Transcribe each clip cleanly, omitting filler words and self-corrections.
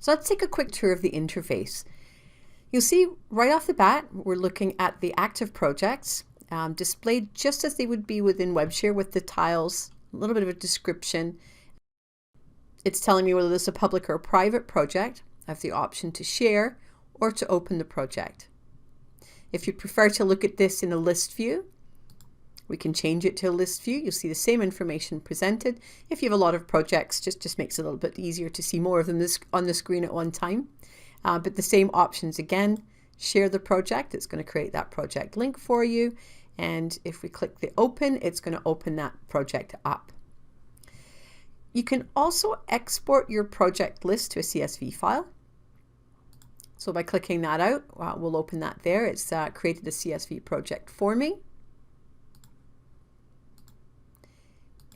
So let's take a quick tour of the interface. You'll see right off the bat, we're looking at the active projects displayed just as they would be within WebShare with the tiles, a little bit of a description. It's telling me whether this is a public or a private project. I have the option to share or to open the project. If you prefer to look at this in a list view, we can change it to a list view. You'll see the same information presented. If you have a lot of projects, just makes it a little bit easier to see more of them on the screen at one time. But the same options again, share the project. It's going to create that project link for you. And if we click the open, it's going to open that project up. You can also export your project list to a CSV file. So by clicking that out, we'll open that there. It's created a CSV project for me.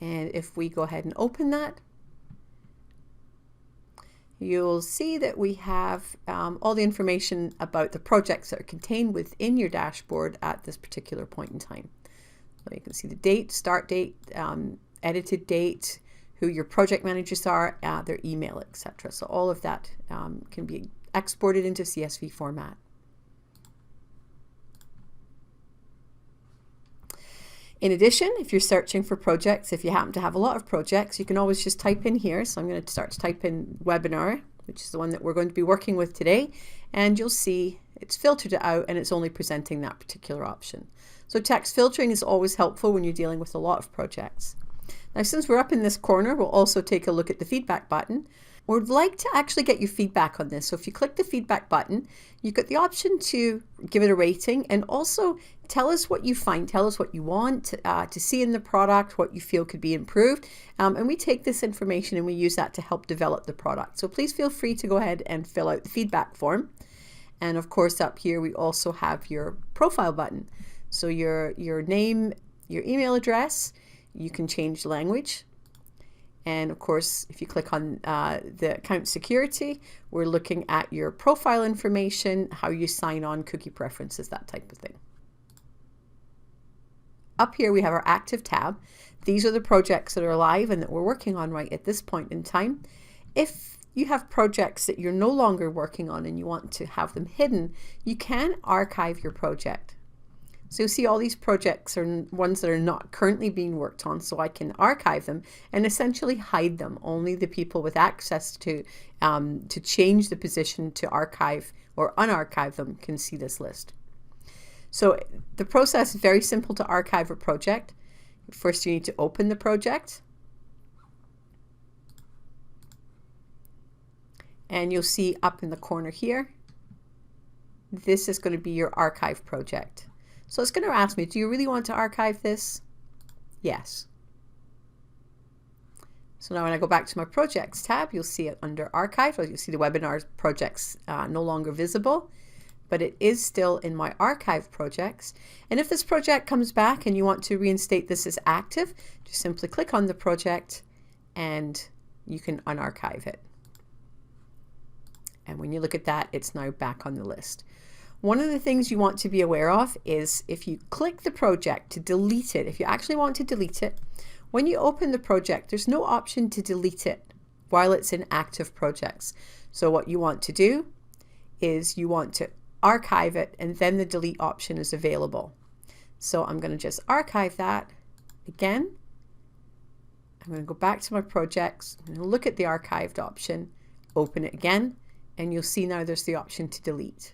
And if we go ahead and open that, you'll see that we have all the information about the projects that are contained within your dashboard at this particular point in time. So you can see the date, start date, edited date, who your project managers are, their email, etc. So all of that can be exported into CSV format. In addition, if you're searching for projects, if you happen to have a lot of projects, you can always just type in here. So I'm going to start to type in webinar, which is the one that we're going to be working with today. And you'll see it's filtered it out and it's only presenting that particular option. So text filtering is always helpful when you're dealing with a lot of projects. Now, since we're up in this corner, we'll also take a look at the feedback button. We'd like to actually get your feedback on this. So if you click the feedback button, you've got the option to give it a rating and also tell us what you find, tell us what you want to see in the product, what you feel could be improved. And we take this information and we use that to help develop the product. So please feel free to go ahead and fill out the feedback form. And of course, up here, we also have your profile button. So your name, your email address, you can change language. And of course, if you click on the account security, we're looking at your profile information, how you sign on, cookie preferences, that type of thing. Up here, we have our active tab. These are the projects that are live and that we're working on right at this point in time. If you have projects that you're no longer working on and you want to have them hidden, you can archive your project. So you'll see all these projects are ones that are not currently being worked on, so I can archive them and essentially hide them. Only the people with access to change the position to archive or unarchive them can see this list. So the process is very simple to archive a project. First, you need to open the project. And you'll see up in the corner here, this is going to be your archive project. So it's going to ask me, do you really want to archive this? Yes. So now when I go back to my projects tab, you'll see it under archive, or you'll see the webinar projects no longer visible, but it is still in my archive projects. And if this project comes back and you want to reinstate this as active, just simply click on the project and you can unarchive it. And when you look at that, it's now back on the list. One of the things you want to be aware of is if you click the project to delete it, if you actually want to delete it, when you open the project, there's no option to delete it while it's in active projects. So what you want to do is you want to archive it and then the delete option is available. So I'm going to just archive that again. I'm going to go back to my projects and look at the archived option, open it again, and you'll see now there's the option to delete.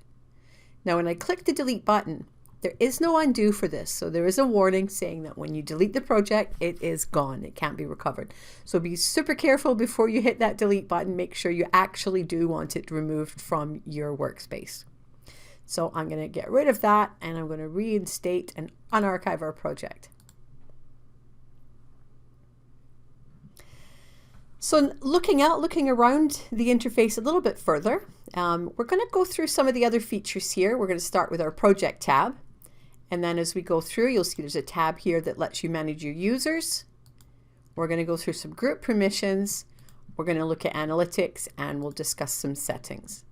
Now when I click the delete button, there is no undo for this. So there is a warning saying that when you delete the project, it is gone. It can't be recovered. So be super careful before you hit that delete button. Make sure you actually do want it removed from your workspace. So I'm going to get rid of that and I'm going to reinstate and unarchive our project. So looking around the interface a little bit further, we're going to go through some of the other features here. We're going to start with our project tab. And then as we go through, you'll see there's a tab here that lets you manage your users. We're going to go through some group permissions. We're going to look at analytics and we'll discuss some settings.